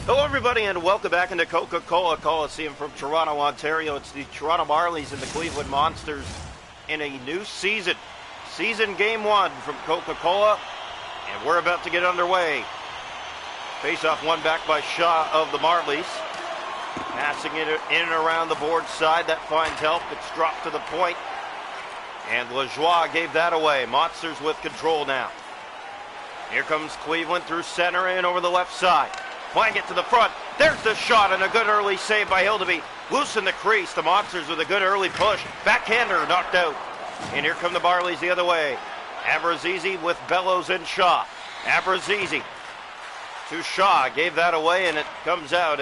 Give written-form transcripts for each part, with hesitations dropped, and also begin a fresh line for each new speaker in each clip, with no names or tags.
Hello, everybody, and welcome back into Coca-Cola Coliseum from Toronto, Ontario. It's the Toronto Marlies and the Cleveland Monsters in a new season. Season Game 1 from Coca-Cola, and we're about to get underway. Face-off one back by Shaw of the Marlies. Passing it in and around the board side. That finds help. It's dropped to the point, and Lajoie gave that away. Monsters with control now. Here comes Cleveland through center and over the left side. Playing it to the front. There's the shot and a good early save by Hildeby. Loose in the crease. The Monsters with a good early push. Backhander knocked out. And here come the Marlies the other way. Abrazizi with Bellows and Shaw. Abrazizi to Shaw. Gave that away and it comes out.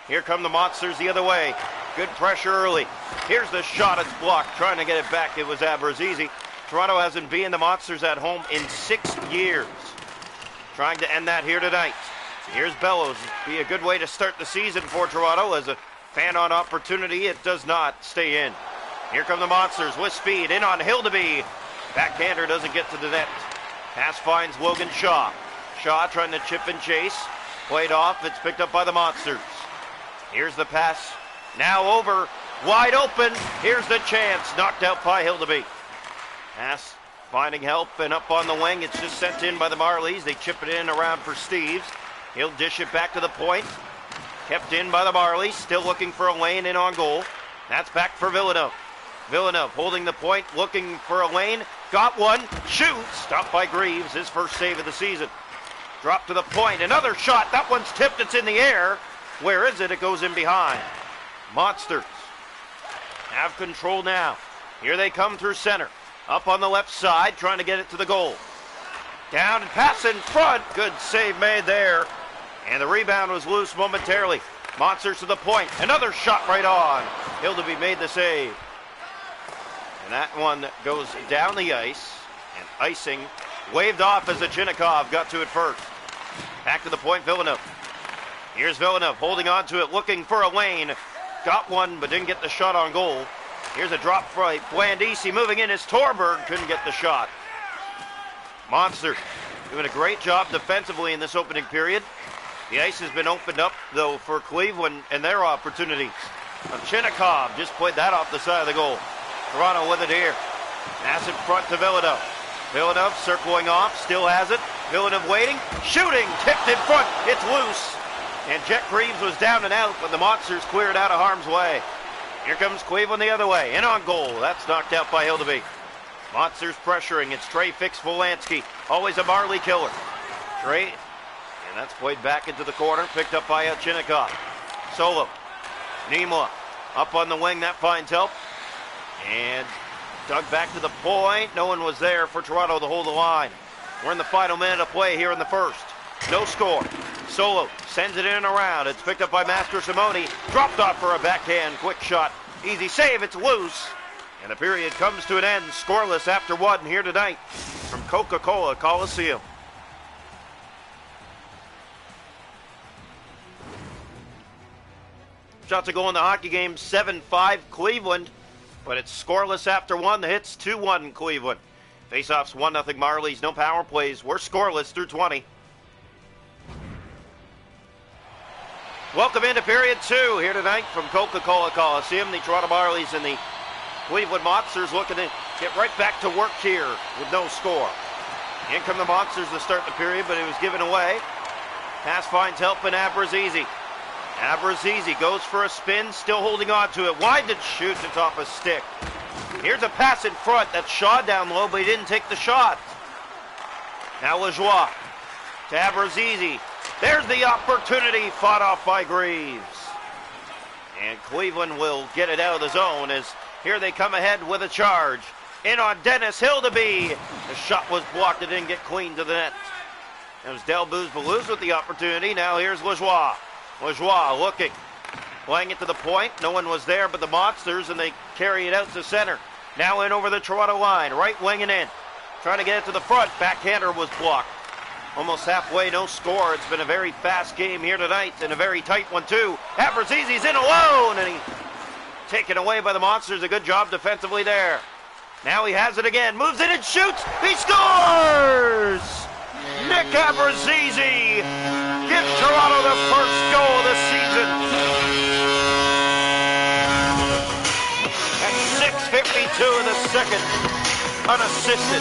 Here come the Monsters the other way. Good pressure early. Here's the shot. It's blocked. Trying to get it back. It was Abrazizi. Toronto hasn't beaten the Monsters at home in 6 years. Trying to end that here tonight. Here's Bellows. Be a good way to start the season for Toronto. As a fan on opportunity, it does not stay in. Here come the Monsters with speed. In on Hildeby. Backhander doesn't get to the net. Pass finds Logan Shaw. Shaw trying to chip and chase. Played off. It's picked up by the Monsters. Here's the pass. Now over. Wide open. Here's the chance. Knocked out by Hildeby. Pass finding help and up on the wing. It's just sent in by the Marlies. They chip it in around for Steves. He'll dish it back to the point. Kept in by the Marlies. Still looking for a lane in on goal. That's back for Villeneuve. Villeneuve holding the point, looking for a lane. Got one. Shoots. Stopped by Greaves. His first save of the season. Drop to the point. Another shot. That one's tipped. It's in the air. Where is it? It goes in behind. Monsters have control now. Here they come through center. Up on the left side, trying to get it to the goal. Down and pass in front. Good save made there. And the rebound was loose momentarily. Monsters to the point. Another shot right on. Hildeby made the save. And that one goes down the ice. And icing waved off as Achinikov got to it first. Back to the point, Villeneuve. Here's Villeneuve holding on to it, looking for a lane. Got one, but didn't get the shot on goal. Here's a drop by Blandisi. Moving in is Torberg. Couldn't get the shot. Monster doing a great job defensively in this opening period. The ice has been opened up, though, for Cleveland and their opportunities. Chinikov just played that off the side of the goal. Toronto with it here. Pass in front to Villeneuve. Villeneuve circling off, still has it. Villeneuve waiting, shooting, tipped in front. It's loose. And Jet Greaves was down and out, but the Monsters cleared out of harm's way. Here comes Cleveland the other way. In on goal. That's knocked out by Hildeby. Monsters pressuring. It's Trey Fix-Volansky. Always a Marley killer. Trey. And that's played back into the corner. Picked up by Chinikov. Solo. Nimoy. Up on the wing. That finds help. And dug back to the point. No one was there for Toronto to hold the line. We're in the final minute of play here in the first. No score. Solo sends it in and around. It's picked up by Master Simone. Dropped off for a backhand. Quick shot. Easy save. It's loose. And the period comes to an end. Scoreless after one here tonight from Coca-Cola Coliseum. Shots to go in the hockey game. 7-5 Cleveland. But it's scoreless after one. The hit's 2-1 Cleveland. Faceoffs 1-0 Marlies. No power plays. We're scoreless through 20. Welcome into period 2 here tonight from Coca-Cola Coliseum. The Toronto Marlies and the Cleveland Monsters looking to get right back to work here with no score. In come the Monsters to start the period, but it was given away. Pass finds help in Abrazizi. Abrazizi goes for a spin, still holding on to it. Wide to shoot, it's off a stick. Here's a pass in front. That's Shaw down low, but he didn't take the shot. Now Lajoie to Abrazizi. There's the opportunity, fought off by Greaves. And Cleveland will get it out of the zone as here they come ahead with a charge. In on Dennis Hildeby. The shot was blocked. It didn't get clean to the net. It was Delbouz-Belouz with the opportunity. Now here's Lajoie. Lajoie looking. Playing it to the point. No one was there but the Monsters, and they carry it out to center. Now in over the Toronto line. Right wing and in. Trying to get it to the front. Backhander was blocked. Almost halfway, no score. It's been a very fast game here tonight and a very tight one too. Abrazizi's in alone and he taken away by the Monsters. A good job defensively there. Now he has it again. Moves it and shoots. He scores! Nick Abrazizi And Toronto, the first goal of the season. At 6:52 in the second, unassisted.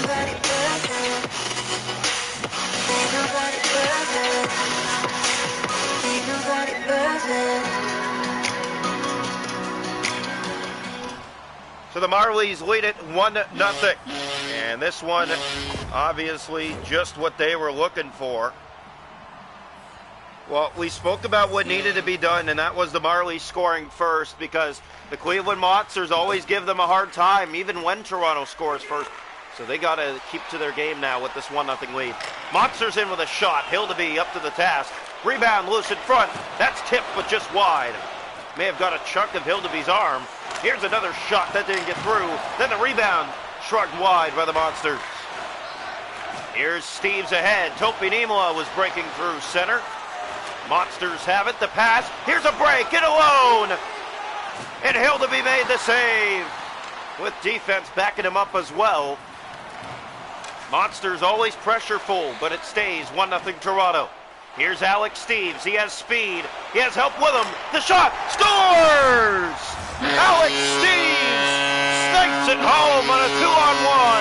So the Marlies lead it 1-0. And this one, obviously, just what they were looking for. Well, we spoke about what needed to be done, and that was the Marlies scoring first, because the Cleveland Monsters always give them a hard time, even when Toronto scores first. So they got to keep to their game now with this 1-0 lead. Monsters in with a shot. Hildeby up to the task. Rebound loose in front. That's tipped, but just wide. May have got a chunk of Hildeby's arm. Here's another shot that didn't get through. Then the rebound shrugged wide by the Monsters. Here's Steves ahead. Topi Niemela was breaking through center. Monsters have it. The pass. Here's a break. In alone. And Hildeby made the save. With defense backing him up as well. Monsters always pressureful, but it stays 1-0 Toronto. Here's Alex Steves. He has speed. He has help with him. The shot. Scores! Alex Steves snipes it home on a 2-on-1.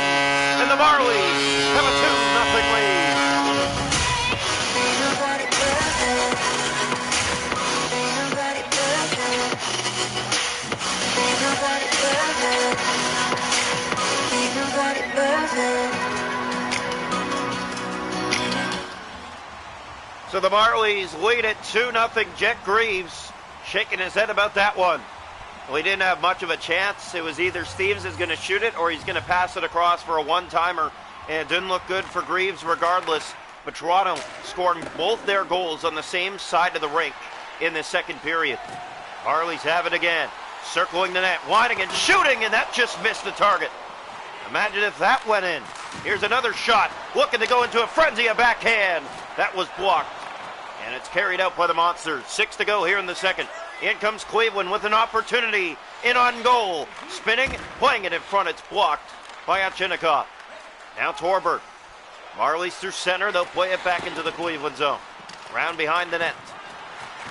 And the Marlies have a 2-0 lead. So the Marlies lead it 2-0. Jet Greaves shaking his head about that one. Well, he didn't have much of a chance. It was either Steves is going to shoot it or he's going to pass it across for a one-timer. And it didn't look good for Greaves regardless. But Toronto scoring both their goals on the same side of the rink in the second period. Marlies have it again. Circling the net, winding and shooting, and that just missed the target. Imagine if that went in. Here's another shot. Looking to go into a frenzy of backhand. That was blocked. And it's carried out by the Monsters. 6 to go here in the second. In comes Cleveland with an opportunity. In on goal. Spinning, playing it in front. It's blocked by Ovchinnikov. Now Torberg. Marlies through center. They'll play it back into the Cleveland zone. Round behind the net.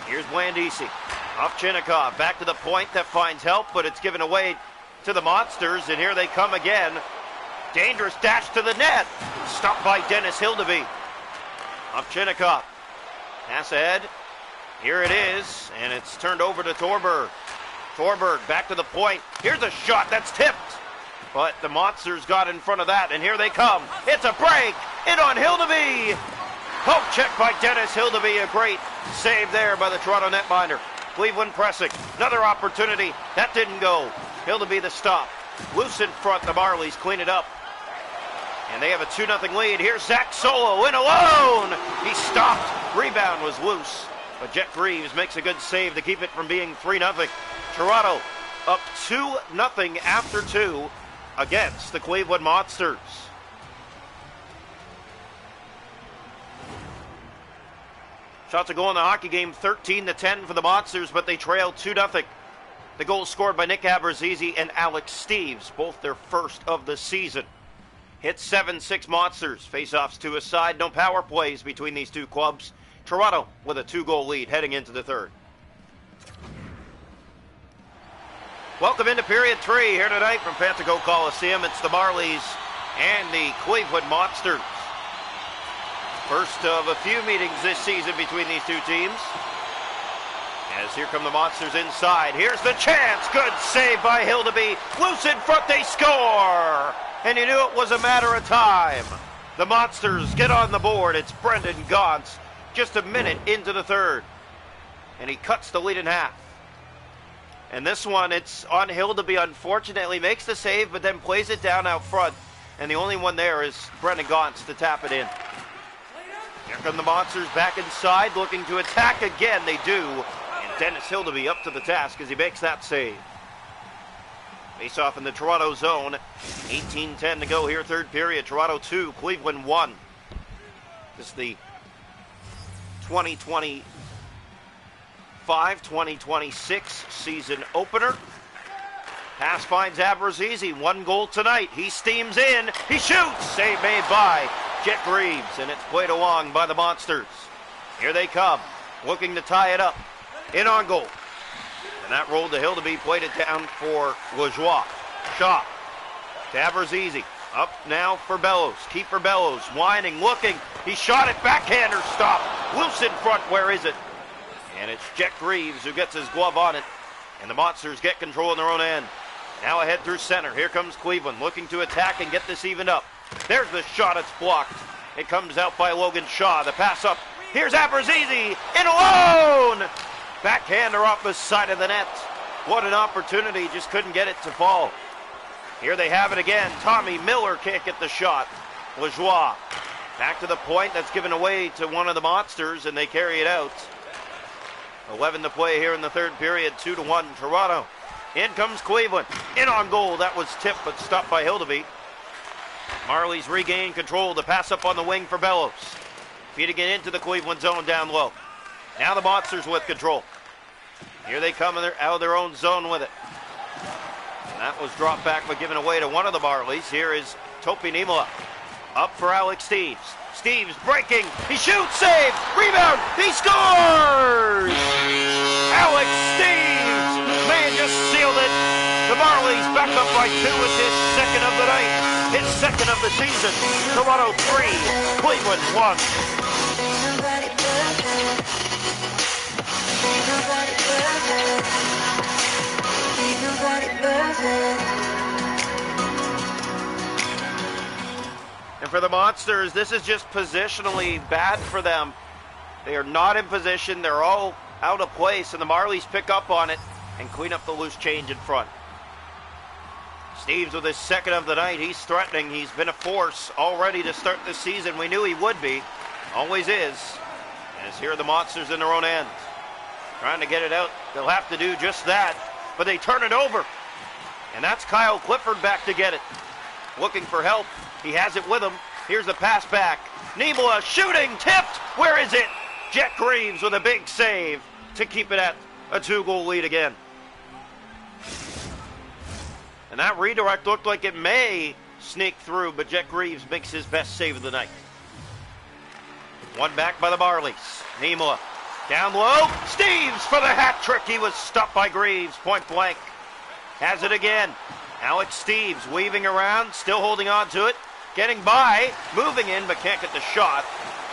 Here's Blandisi. Ovchinnikov back to the point. That finds help, but it's given away to the Monsters. And here they come again. Dangerous dash to the net. Stopped by Dennis Hildeby. Ovchinnikov. Pass ahead. Here it is, and it's turned over to Torberg. Torberg back to the point. Here's a shot that's tipped. But the Monsters got in front of that, and here they come. It's a break. In on Hildeby. Poke check by Dennis Hildeby. A great save there by the Toronto netminder. Cleveland pressing. Another opportunity. That didn't go. Hildeby the stop. Loose in front. The Marlies clean it up. And they have a 2-0 lead. Here's Zach Solo in alone. He stopped. Rebound was loose. But Jet Greaves makes a good save to keep it from being 3-0. Toronto up 2-0 after 2 against the Cleveland Monsters. Shots to go in the hockey game, 13-10 for the Monsters, but they trail 2-0. The goal scored by Nick Abruzzese and Alex Steves, both their first of the season. Hit 7-6 Monsters. Face-offs to a side. No power plays between these two clubs. Toronto with a 2-goal lead heading into the third. Welcome into period 3 here tonight from Pantego Coliseum. It's the Marlies and the Cleveland Monsters. First of a few meetings this season between these two teams. As here come the Monsters inside. Here's the chance. Good save by Hildeby. Loose in front. They score. And you knew it was a matter of time. The Monsters get on the board. It's Brendan Gauntz just a minute into the third. And he cuts the lead in half. And this one, it's on Hildeby, unfortunately. Makes the save, but then plays it down out front. And the only one there is Brendan Gauntz to tap it in. Here come the Monsters back inside, looking to attack again. They do. And Dennis Hildeby up to the task as he makes that save. Face off in the Toronto zone. 18-10 to go here, third period. Toronto 2, Cleveland 1. This is the 2025-2026 season opener. Pass finds Abruzzese. 1 goal tonight. He steams in. He shoots. Save made by Jet Greaves. And it's played along by the Monsters. Here they come, looking to tie it up. In on goal. And that rolled to Hildeby, played it down for Lajoie. Shaw to Aberzizi. Up now for Bellows. Keeper Bellows, whining, looking. He shot it, backhander, stop. Loose in front, where is it? And it's Jet Greaves who gets his glove on it. And the Monsters get control in their own end. Now ahead through center. Here comes Cleveland, looking to attack and get this evened up. There's the shot, it's blocked. It comes out by Logan Shaw. The pass up. Here's Aberzizi, in alone! Backhander off the side of the net. What an opportunity, just couldn't get it to fall. Here they have it again. Tommy Miller can't get the shot. Lajoie back to the point. That's given away to one of the Monsters, and they carry it out. 11 to play here in the third period. 2-1 Toronto. In comes Cleveland. In on goal. That was tipped, but stopped by Hildeby. Marlies regain control. The pass up on the wing for Bellows. Feeding it into the Cleveland zone down low. Now the Monsters with control. Here they come out of their own zone with it. That was dropped back but given away to one of the Marlies. Here is Topi Niemola. Up for Alex Steeves. Steeves breaking. He shoots, save, rebound, he scores! Alex Steeves, man, just sealed it. The Marlies back up by 2 with his second of the night. His second of the season. Toronto 3, Cleveland 1. And for the Monsters, this is just positionally bad for them. They are not in position. They're all out of place, and the Marlies pick up on it and clean up the loose change in front. Steeves with his second of the night. He's threatening. He's been a force already to start this season. We knew he would be. Always is. As here are the Monsters in their own end. Trying to get it out. They'll have to do just that. But they turn it over. And that's Kyle Clifford back to get it. Looking for help. He has it with him. Here's the pass back. Niemola shooting, tipped. Where is it? Jet Greaves with a big save to keep it at a 2-goal lead again. And that redirect looked like it may sneak through, but Jet Greaves makes his best save of the night. One back by the Marlies. Niemola down low. Steeves for the hat trick. He was stopped by Greaves, point blank. Has it again. Alex Steeves weaving around, still holding on to it. Getting by, moving in, but can't get the shot.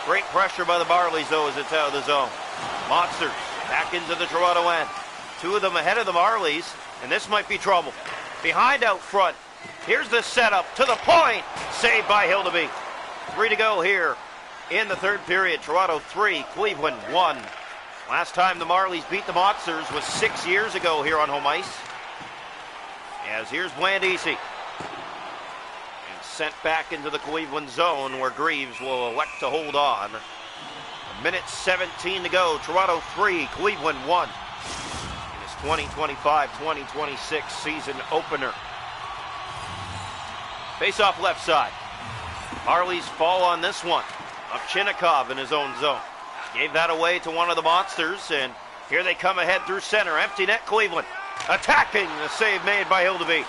Great pressure by the Marlies, though, as it's out of the zone. Monsters back into the Toronto end. 2 of them ahead of the Marlies, and this might be trouble. Behind out front. Here's the setup to the point. Saved by Hildeby. 3 to go here in the third period. Toronto 3, Cleveland 1. Last time the Marlies beat the Monsters was 6 years ago here on home ice. As here's Blandisi. And sent back into the Cleveland zone where Greaves will elect to hold on. 1:17 to go. Toronto 3, Cleveland 1. In his 2025-2026 season opener. Face off left side. Marlies fall on this one. Ovchinnikov in his own zone. Gave that away to one of the Monsters, and here they come ahead through center. Empty net Cleveland. Attacking, the save made by Hildeby.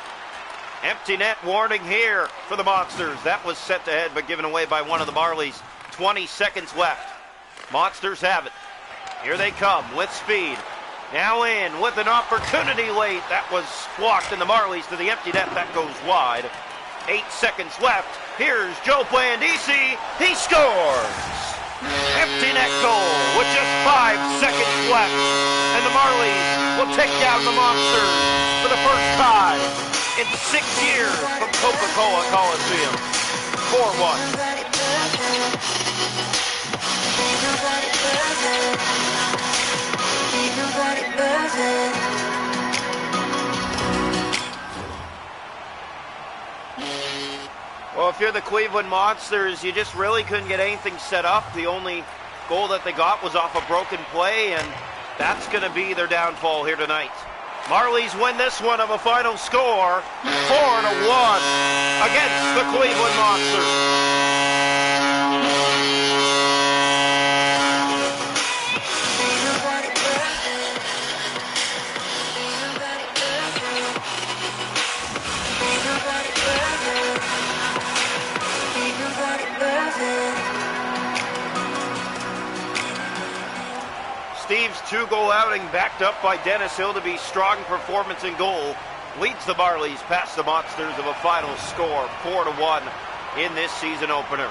Empty net warning here for the Monsters. That was sent ahead but given away by one of the Marlies. 20 seconds left. Monsters have it. Here they come with speed. Now in with an opportunity late. That was blocked, and the Marlies to the empty net. That goes wide. 8 seconds left. Here's Joe Blandisi. He scores! Empty net goal with just 5 seconds left. And the Marlies will take down the Monsters for the first time in 6 years from Coca-Cola Coliseum. 4-1. Well, if you're the Cleveland Monsters, you just really couldn't get anything set up. The only goal that they got was off a broken play, and that's going to be their downfall here tonight. Marlies win this one of a final score, 4-1 against the Cleveland Monsters. Steve's two-goal outing, backed up by Dennis Hill to be strong performance in goal, leads the Marlies past the Monsters of a final score 4-1 in this season opener.